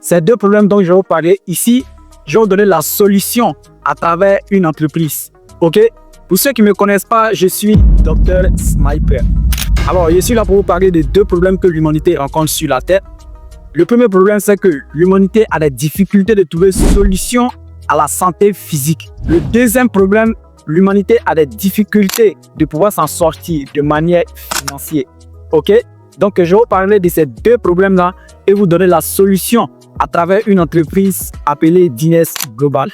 Ces deux problèmes dont je vais vous parler ici, je vais vous donner la solution à travers une entreprise. Ok? Pour ceux qui ne me connaissent pas, je suis Dr Sniper. Alors, je suis là pour vous parler des deux problèmes que l'humanité rencontre sur la Terre. Le premier problème, c'est que l'humanité a des difficultés de trouver solution à la santé physique. Le deuxième problème, l'humanité a des difficultés de pouvoir s'en sortir de manière financière. Ok? Donc, je vais vous parler de ces deux problèmes-là et vous donner la solution à travers une entreprise appelée Dines Global.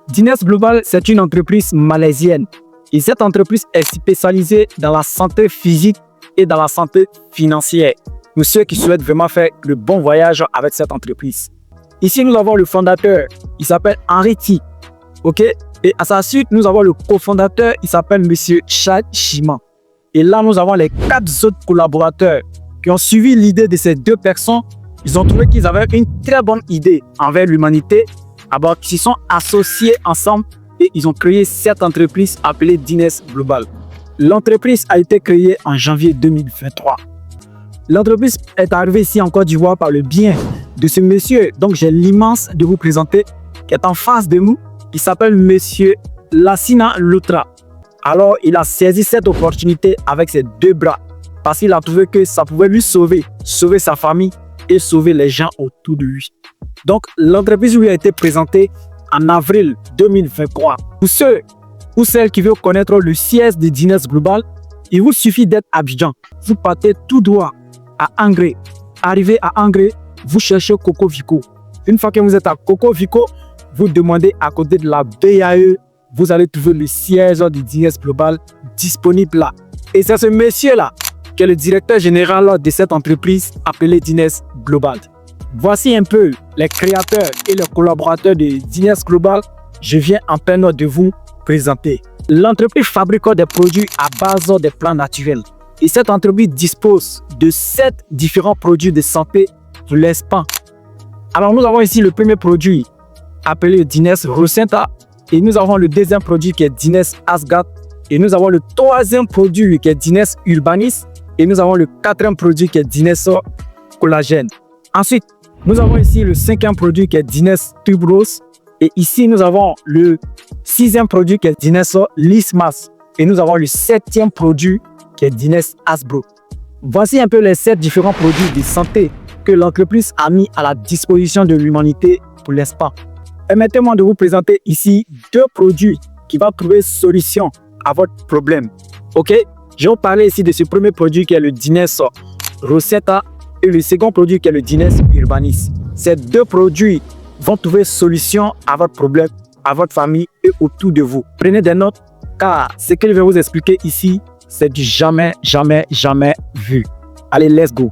Dines Global, c'est une entreprise malaisienne. Et cette entreprise est spécialisée dans la santé physique et dans la santé financière. Pour ceux qui souhaitent vraiment faire le bon voyage avec cette entreprise. Ici, nous avons le fondateur, il s'appelle Henry T. Ok? Et à sa suite, nous avons le cofondateur, il s'appelle Monsieur Chad Shima. Et là, nous avons les 4 autres collaborateurs qui ont suivi l'idée de ces deux personnes. Ils ont trouvé qu'ils avaient une très bonne idée envers l'humanité. Alors, ils se sont associés ensemble et ils ont créé cette entreprise appelée Dines Global. L'entreprise a été créée en janvier 2023. L'entreprise est arrivée ici en Côte d'Ivoire par le bien de ce monsieur. Donc, j'ai l'immense de vous présenter qui est en face de nous. Il s'appelle Monsieur Lassina Loutra. Alors, il a saisi cette opportunité avec ses deux bras parce qu'il a trouvé que ça pouvait lui sauver sa famille et sauver les gens autour de lui. Donc, l'entreprise lui a été présentée en avril 2023. Pour ceux ou celles qui veulent connaître le siège de Dines Global, il vous suffit d'être à Abidjan. Vous partez tout droit à Angré. Arrivé à Angré, vous cherchez Coco Vico. Une fois que vous êtes à Coco Vico, vous demandez à côté de la BAE, vous allez trouver le siège de Dines Global disponible là. Et c'est ce monsieur-là qui est le directeur général de cette entreprise appelée Dines Global. Voici un peu les créateurs et les collaborateurs de Dines Global. Je viens en peine de vous présenter. L'entreprise fabrique des produits à base des plantes naturelles. Et cette entreprise dispose de 7 différents produits de santé pour l'instant. Alors nous avons ici le premier produit appelé Dines Rosenta. Et nous avons le deuxième produit qui est Dines Asgard. Et nous avons le troisième produit qui est Dines Urbanis. Et nous avons le quatrième produit qui est Dines Collagène. Ensuite, nous avons ici le cinquième produit qui est Dines Tubros. Et ici, nous avons le sixième produit qui est Dines Lismas. Et nous avons le septième produit qui est Dines Asbro. Voici un peu les 7 différents produits de santé que l'entreprise a mis à la disposition de l'humanité pour l'instant. Permettez-moi de vous présenter ici 2 produits qui vont trouver solution à votre problème. Ok? Je vais vous parler ici de ce premier produit qui est le Dines Rosetta et le second produit qui est le Dines Urbanis. Ces 2 produits vont trouver solution à votre problème, à votre famille et autour de vous. Prenez des notes car ce que je vais vous expliquer ici, c'est du jamais, jamais, jamais vu. Allez, let's go!